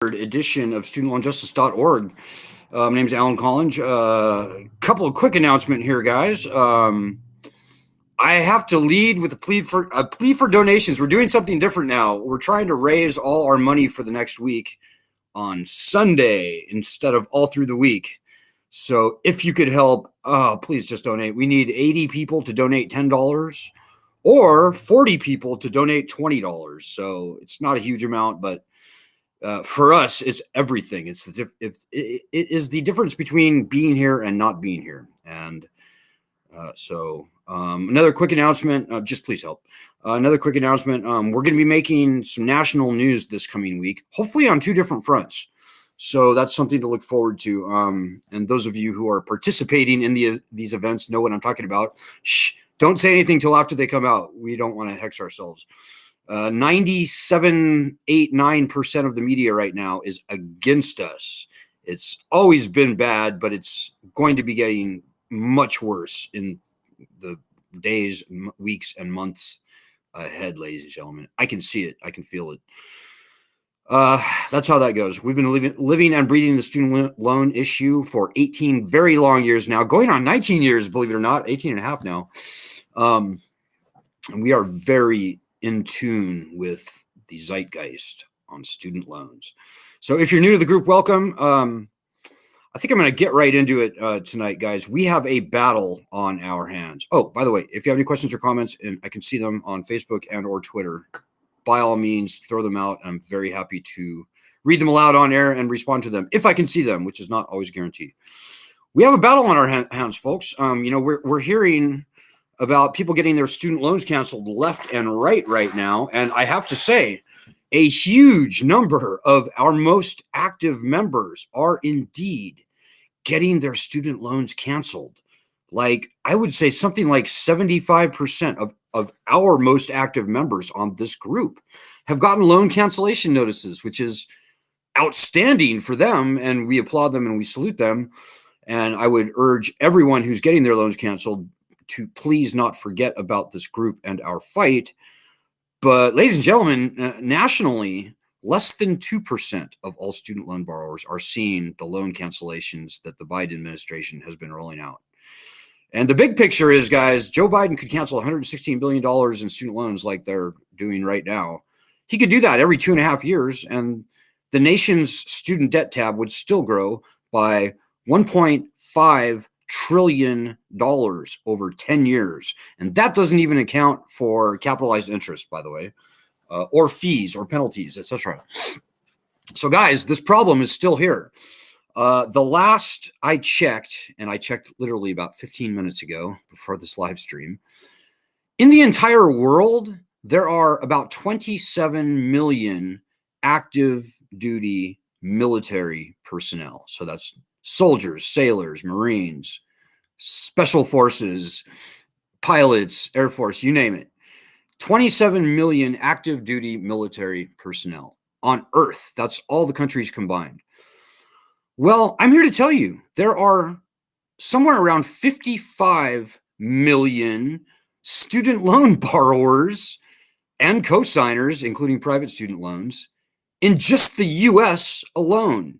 edition of studentloanjustice.org. My name is Alan Collins. Couple of quick announcement here, guys. I have to lead with a plea for donations. We're doing something different now. We're trying to raise all our money for the next week on Sunday instead of all through the week. So if you could help, please just donate. We need 80 people to donate $10 or 40 people to donate $20. So it's not a huge amount, but for us, it's everything. It is the difference between being here and not being here. And another quick announcement, just please help. Another quick announcement, we're going to be making some national news this coming week, hopefully on two different fronts. So that's something to look forward to. And those of you who are participating in these events know what I'm talking about. Shh, don't say anything till after they come out. We don't want to hex ourselves. 97.89% of the media right now is against us. It's always been bad, but it's going to be getting much worse in the days, weeks, and months ahead, ladies and gentlemen. I can see it. I can feel it. That's how that goes. We've been living and breathing the student loan issue for 18 very long years now, going on 19 years, believe it or not, 18 and a half now. And we are very in tune with the zeitgeist on student loans. So if you're new to the group, welcome. I think I'm going to get right into it tonight, guys. We have a battle on our hands. Oh, by the way, if you have any questions or comments, and I can see them on Facebook and or Twitter, by all means, throw them out. I'm very happy to read them aloud on air and respond to them if I can see them, which is not always guaranteed. We have a battle on our hands, folks. We're hearing about people getting their student loans canceled left and right now. And I have to say, a huge number of our most active members are indeed getting their student loans canceled. Like, I would say something like 75% of our most active members on this group have gotten loan cancellation notices, which is outstanding for them. And we applaud them and we salute them. And I would urge everyone who's getting their loans canceled to please not forget about this group and our fight. But ladies and gentlemen, nationally, less than 2% of all student loan borrowers are seeing the loan cancellations that the Biden administration has been rolling out. And the big picture is, guys, Joe Biden could cancel $116 billion in student loans like they're doing right now. He could do that every 2.5 years, and the nation's student debt tab would still grow by $1.5 trillion over 10 years. And that doesn't even account for capitalized interest, by the way, or fees or penalties, etc. So guys, this problem is still here. The last I checked, and I checked literally about 15 minutes ago before this live stream, in the entire world, there are about 27 million active duty military personnel. So that's soldiers, sailors, Marines, special forces, pilots, Air Force, you name it. 27 million active duty military personnel on Earth. That's all the countries combined. Well, I'm here to tell you there are somewhere around 55 million student loan borrowers and co-signers, including private student loans, in just the US alone.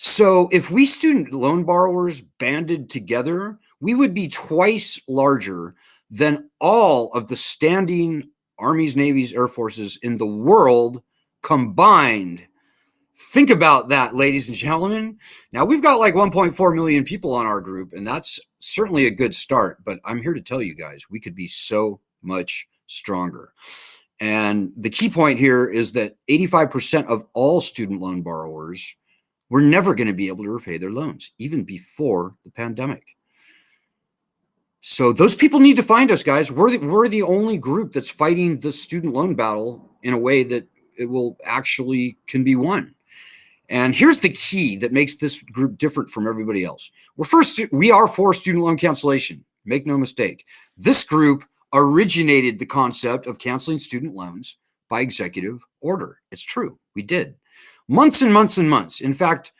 So if we student loan borrowers banded together, we would be twice larger than all of the standing armies, navies, air forces in the world combined. Think about that, ladies and gentlemen. Now, we've got like 1.4 million people on our group, and that's certainly a good start. But I'm here to tell you guys, we could be so much stronger. And the key point here is that 85% of all student loan borrowers were never going to be able to repay their loans, even before the pandemic. So those people need to find us, guys. We're the only group that's fighting the student loan battle in a way that it will actually can be won. And here's the key that makes this group different from everybody else. We are for student loan cancellation. Make no mistake. This group originated the concept of canceling student loans by executive order. It's true. We did. Months and months and months. In fact,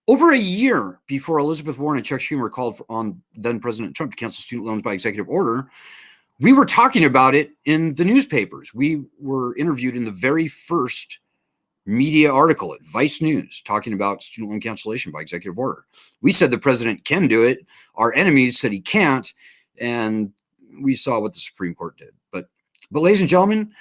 over a year before Elizabeth Warren and Chuck Schumer called on then President Trump to cancel student loans by executive order, we were talking about it in the newspapers. We were interviewed in the very first media article at Vice News talking about student loan cancellation by executive order. We said the president can do it. Our enemies said he can't. And we saw what the Supreme Court did. But ladies and gentlemen,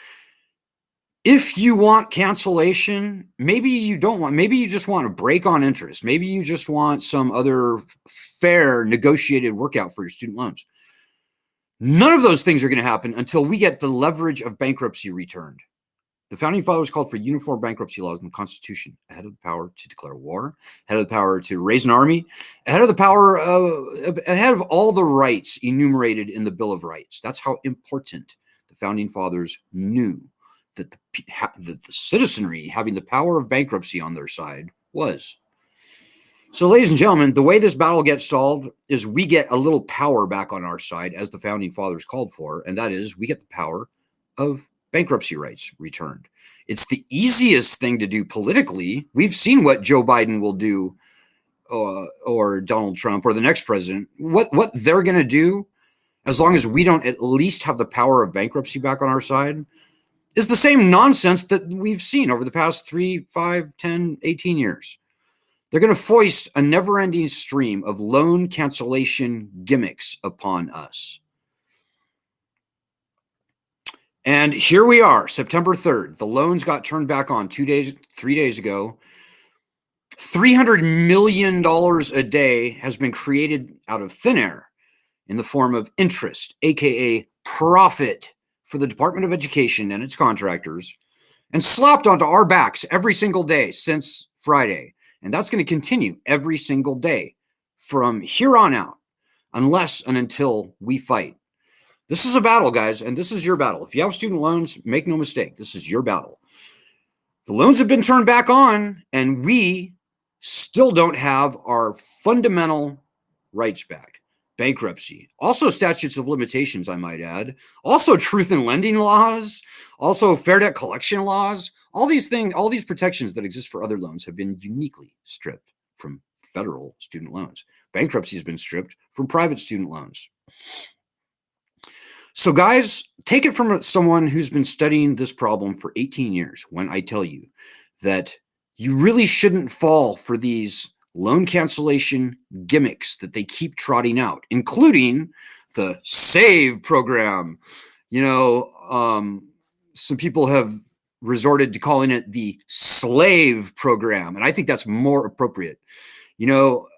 if you want cancellation, maybe you don't want, maybe you just want a break on interest. Maybe you just want some other fair negotiated workout for your student loans. None of those things are going to happen until we get the leverage of bankruptcy returned. The founding fathers called for uniform bankruptcy laws in the Constitution, ahead of the power to declare war, ahead of the power to raise an army, ahead of the power, ahead of all the rights enumerated in the Bill of Rights. That's how important the founding fathers knew that the citizenry having the power of bankruptcy on their side was. So, ladies and gentlemen, the way this battle gets solved is we get a little power back on our side, as the founding fathers called for, and that is we get the power of bankruptcy rights returned. It's the easiest thing to do politically. We've seen what Joe Biden will do, or Donald Trump, or the next president. What they're going to do, as long as we don't at least have the power of bankruptcy back on our side, is the same nonsense that we've seen over the past 3, 5, 10, 18 years. They're going to foist a never-ending stream of loan cancellation gimmicks upon us. And here we are, September 3rd. The loans got turned back on 3 days ago. $300 million a day has been created out of thin air in the form of interest, aka profit, for the Department of Education and its contractors, and slapped onto our backs every single day since Friday. And that's going to continue every single day from here on out, unless and until we fight. This is a battle, guys, and this is your battle. If you have student loans, make no mistake, this is your battle. The loans have been turned back on, and we still don't have our fundamental rights back. Bankruptcy, also statutes of limitations, I might add, also truth in lending laws, also fair debt collection laws. All these things, all these protections that exist for other loans have been uniquely stripped from federal student loans. Bankruptcy has been stripped from private student loans. So guys, take it from someone who's been studying this problem for 18 years when I tell you that you really shouldn't fall for these loan cancellation gimmicks that they keep trotting out, including the SAVE program. You know, some people have resorted to calling it the slave program, and I think that's more appropriate. You know,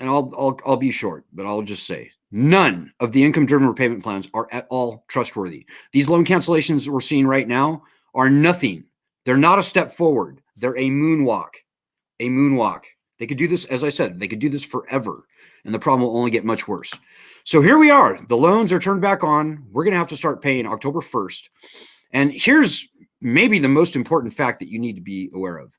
and I'll be short, but I'll just say none of the income-driven repayment plans are at all trustworthy. These loan cancellations we're seeing right now are nothing. They're not a step forward. They're a moonwalk. A moonwalk. They could do this, as I said, they could do this forever, and the problem will only get much worse. So here we are. The loans are turned back on. We're going to have to start paying October 1st. And here's maybe the most important fact that you need to be aware of.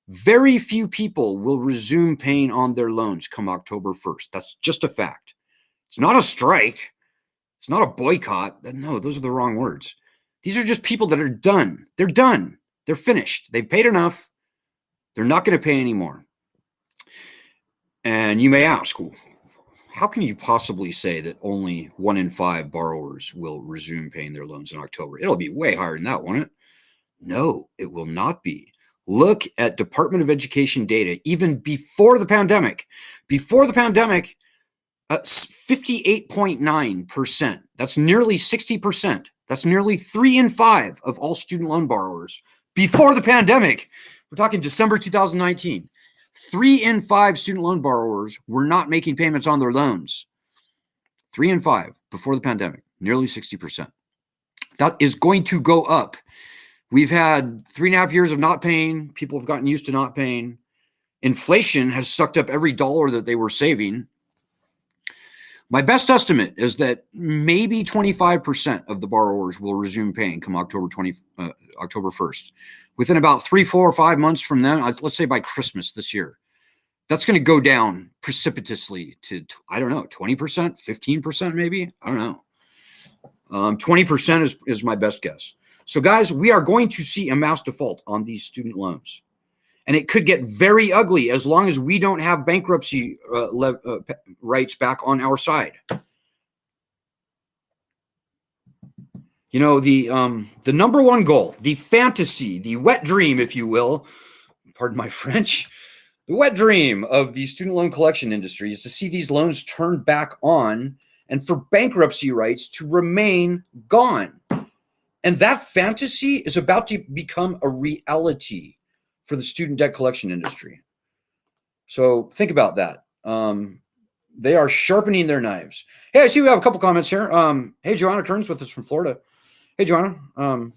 Very few people will resume paying on their loans come October 1st. That's just a fact. It's not a strike. It's not a boycott. No, those are the wrong words. These are just people that are done. They're done. They're finished. They've paid enough. They're not going to pay anymore. And you may ask, how can you possibly say that only 1 in 5 borrowers will resume paying their loans in October? It'll be way higher than that, won't it? No, it will not be. Look at Department of Education data, even before the pandemic. Before the pandemic, 58.9%. That's nearly 60%. That's nearly 3 in 5 of all student loan borrowers before the pandemic. We're talking December 2019. 3 in 5 student loan borrowers were not making payments on their loans. 3 in 5 before the pandemic, nearly 60%. That is going to go up. We've had 3.5 years of not paying. People have gotten used to not paying. Inflation has sucked up every dollar that they were saving. My best estimate is that maybe 25% of the borrowers will resume paying come October 1st. Within about 3, 4, or 5 months from then, let's say by Christmas this year, that's going to go down precipitously to, I don't know, 20%, 15% maybe? I don't know. 20% is my best guess. So guys, we are going to see a mass default on these student loans. And it could get very ugly as long as we don't have bankruptcy rights back on our side. You know, the number one goal, the fantasy, the wet dream, if you will, pardon my French, the wet dream of the student loan collection industry is to see these loans turned back on and for bankruptcy rights to remain gone. And that fantasy is about to become a reality for the student debt collection industry. So think about that. They are sharpening their knives. Hey, I see we have a couple comments here. Hey, Joanna Kearns with us from Florida. Hey, Joanna.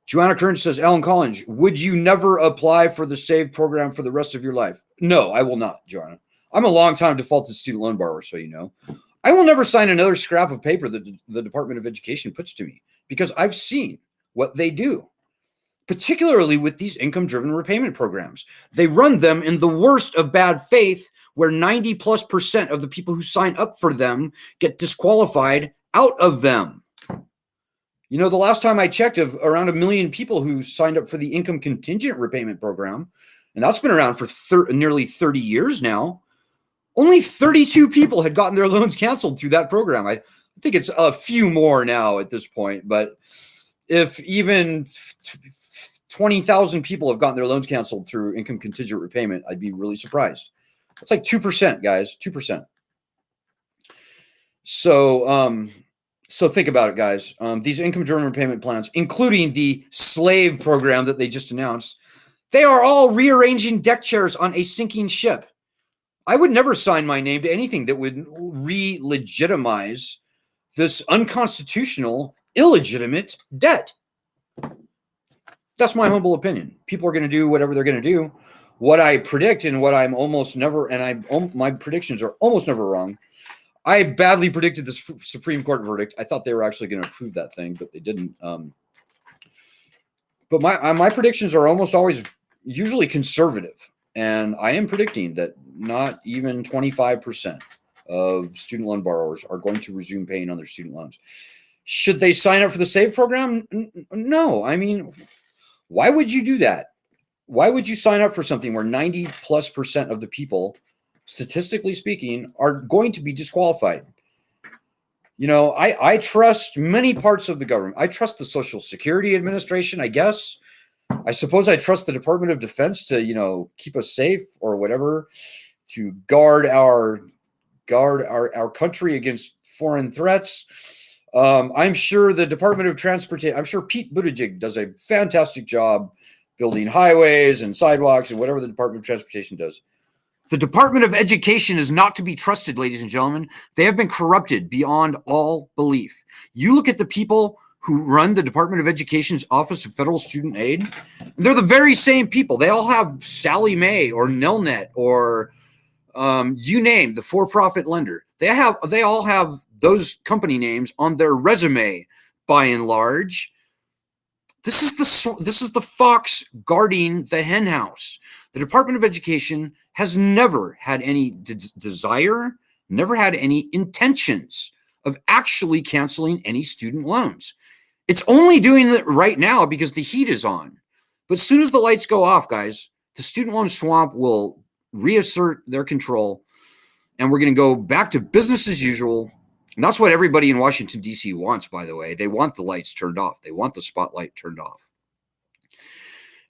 Joanna Kearns says, Alan Collins, would you never apply for the SAVE program for the rest of your life? No, I will not, Joanna. I'm a long-time defaulted student loan borrower, so you know. I will never sign another scrap of paper that the Department of Education puts to me because I've seen what they do, particularly with these income-driven repayment programs. They run them in the worst of bad faith, where 90+% of the people who sign up for them get disqualified out of them. You know, the last time I checked, of around 1 million people who signed up for the income contingent repayment program, and that's been around for nearly 30 years now, only 32 people had gotten their loans canceled through that program. I think it's a few more now at this point, but if even 20,000 people have gotten their loans canceled through income contingent repayment, I'd be really surprised. It's like 2%, guys, 2%. So think about it, guys. These income-driven repayment plans, including the SLAVE program that they just announced, they are all rearranging deck chairs on a sinking ship. I would never sign my name to anything that would re-legitimize this unconstitutional, illegitimate debt. That's my humble opinion. People are going to do whatever they're going to do. What I predict and what I'm almost never, and my predictions are almost never wrong. I badly predicted the Supreme Court verdict. I thought they were actually going to approve that thing, but they didn't. But my predictions are almost always usually conservative. And I am predicting that not even 25% of student loan borrowers are going to resume paying on their student loans. Should they sign up for the SAVE program? No. I mean, why would you do that? Why would you sign up for something where 90+% of the people, statistically speaking, are going to be disqualified? You know, I trust many parts of the government. I trust the Social Security Administration, I guess. I suppose I trust the Department of Defense to, you know, keep us safe or whatever, to guard our country against foreign threats. I'm sure the Department of Transportation, I'm sure Pete Buttigieg does a fantastic job building highways and sidewalks and whatever the Department of Transportation does. The Department of Education is not to be trusted, ladies and gentlemen. They have been corrupted beyond all belief. You look at the people who run the Department of Education's Office of Federal Student Aid, they're the very same people. They all have Sally Mae or Nelnet or you name the for-profit lender. They all have those company names on their resume, by and large. This is the fox guarding the hen house. The Department of Education has never had any desire, never had any intentions of actually canceling any student loans. It's only doing it right now because the heat is on. But as soon as the lights go off, guys, the student loan swamp will reassert their control, and we're going to go back to business as usual. And that's what everybody in Washington, D.C. wants, by the way. They want the lights turned off. They want the spotlight turned off.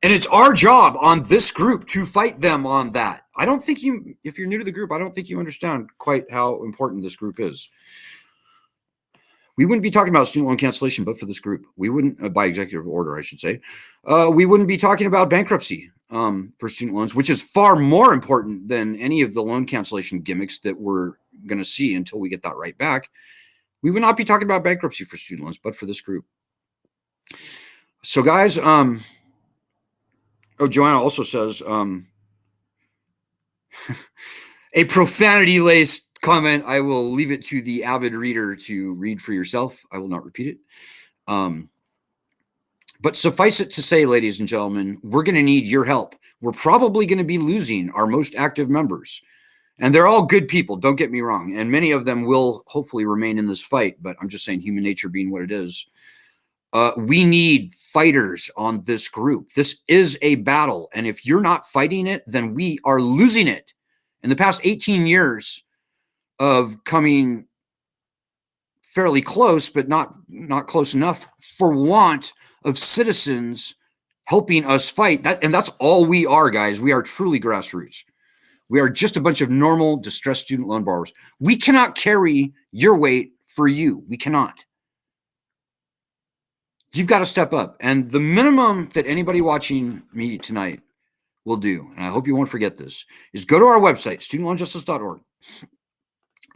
And it's our job on this group to fight them on that. I don't think if you're new to the group, I don't think you understand quite how important this group is. We wouldn't be talking about student loan cancellation, but for this group. We wouldn't, by executive order, I should say. We wouldn't be talking about bankruptcy for student loans, which is far more important than any of the loan cancellation gimmicks that we're going to see until we get that right back. We would not be talking about bankruptcy for student loans, but for this group. So, guys, Joanna also says, a profanity-laced comment. I will leave it to the avid reader to read for yourself. I will not repeat it. But suffice it to say, ladies and gentlemen, we're going to need your help. We're probably going to be losing our most active members. And they're all good people, don't get me wrong. And many of them will hopefully remain in this fight. But I'm just saying, human nature being what it is. We need fighters on this group. This is a battle. And if you're not fighting it, then we are losing it. In the past 18 years of coming fairly close, but not close enough for want of citizens helping us fight. And that's all we are, guys. We are truly grassroots. We are just a bunch of normal, distressed student loan borrowers. We cannot carry your weight for you. We cannot. You've got to step up. And the minimum that anybody watching me tonight will do, and I hope you won't forget this, is go to our website, studentloanjustice.org.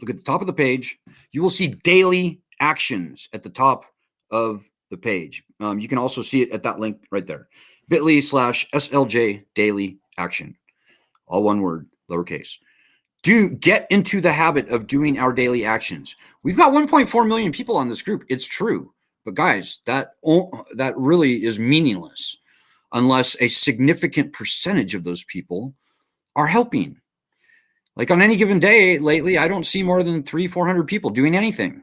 Look at the top of the page. You will see daily actions at the top of the page. You can also see it at that link right there. bit.ly/SLJ daily action. All one word, lowercase. Do get into the habit of doing our daily actions. We've got 1.4 million people on this group. It's true. But guys, that really is meaningless unless a significant percentage of those people are helping. Like on any given day lately, I don't see more than 300-400 people doing anything.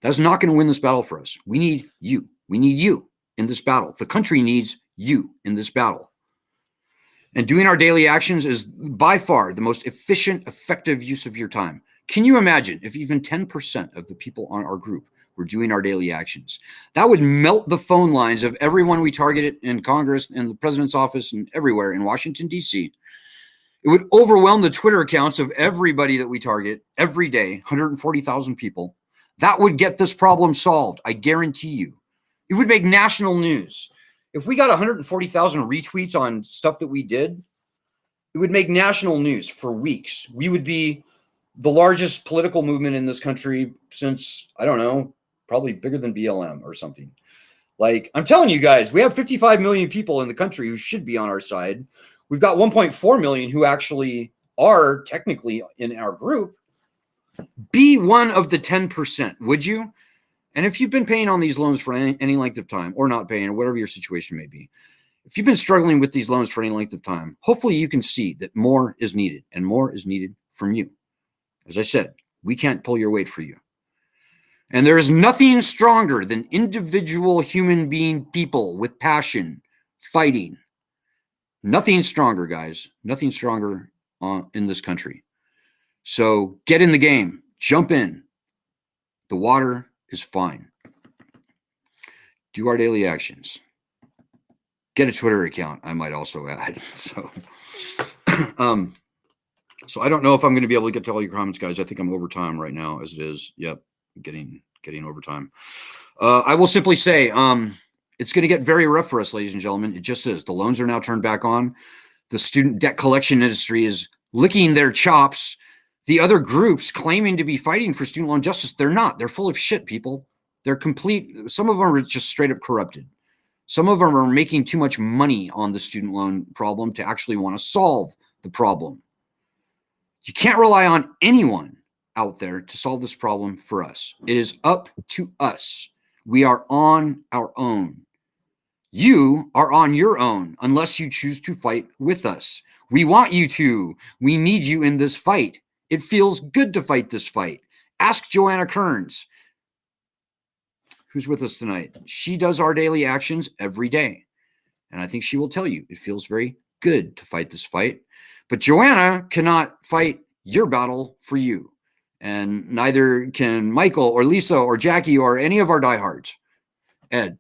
That's not going to win this battle for us. We need you. We need you in this battle. The country needs you in this battle. And doing our daily actions is by far the most efficient, effective use of your time. Can you imagine if even 10% of the people on our group were doing our daily actions? That would melt the phone lines of everyone we targeted in Congress and the president's office and everywhere in Washington, D.C. It would overwhelm the Twitter accounts of everybody that we target every day, 140,000 people. That would get this problem solved. I guarantee you. It would make national news. If we got 140,000 retweets on stuff that we did, it would make national news for weeks. We would be the largest political movement in this country since, I don't know, probably bigger than BLM or something. Like, I'm telling you guys, we have 55 million people in the country who should be on our side. We've got 1.4 million who actually are technically in our group. Be one of the 10%, would you? And if you've been paying on these loans for any length of time, or not paying, or whatever your situation may be, if you've been struggling with these loans for any length of time, hopefully you can see that more is needed, and more is needed from you. As I said, we can't pull your weight for you. And there is nothing stronger than individual human being people with passion fighting. Nothing stronger, guys. Nothing stronger in this country. So get in the game. Jump in. The water is fine. Do our daily actions. Get a Twitter account, I might also add. So I don't know if I'm going to be able to get to all your comments, guys. I think I'm over time right now as it is. Yep, getting overtime. I will simply say it's going to get very rough for us, ladies and gentlemen. It just is. The loans are now turned back on. The student debt collection industry is licking their chops. The other groups claiming to be fighting for student loan justice, they're not. They're full of shit, people. They're complete. Some of them are just straight up corrupted. Some of them are making too much money on the student loan problem to actually want to solve the problem. You can't rely on anyone out there to solve this problem for us. It is up to us. We are on our own. You are on your own unless you choose to fight with us. We want you to. We need you in this fight. It feels good to fight this fight. Ask Joanna Kearns, who's with us tonight. She does our daily actions every day. And I think she will tell you it feels very good to fight this fight. But Joanna cannot fight your battle for you. And neither can Michael or Lisa or Jackie or any of our diehards. Ed.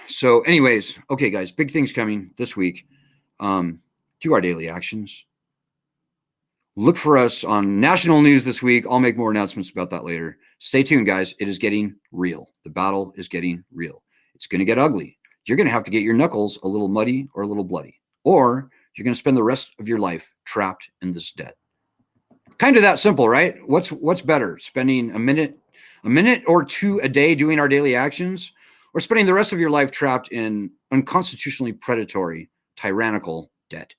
So anyways, okay, guys, big things coming this week. Do our daily actions. Look for us on national news this week. I'll make more announcements about that later. Stay tuned, guys. It is getting real. The battle is getting real. It's going to get ugly. You're going to have to get your knuckles a little muddy or a little bloody, or you're going to spend the rest of your life trapped in this debt. Kind of that simple, right? What's better, spending a minute or two a day doing our daily actions, or spending the rest of your life trapped in unconstitutionally predatory, tyrannical debt?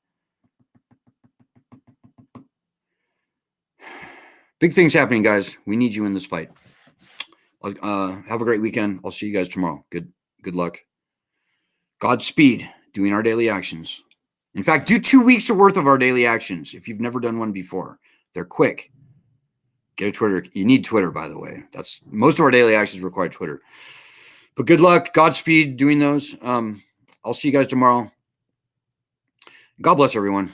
Big things happening, guys. We need you in this fight. Have a great weekend. I'll see you guys tomorrow. Good luck. Godspeed doing our daily actions. In fact, do 2 weeks worth of our daily actions if you've never done one before. They're quick. Get a Twitter. You need Twitter, by the way. That's most of our daily actions require Twitter. But good luck. Godspeed doing those. I'll see you guys tomorrow. God bless everyone.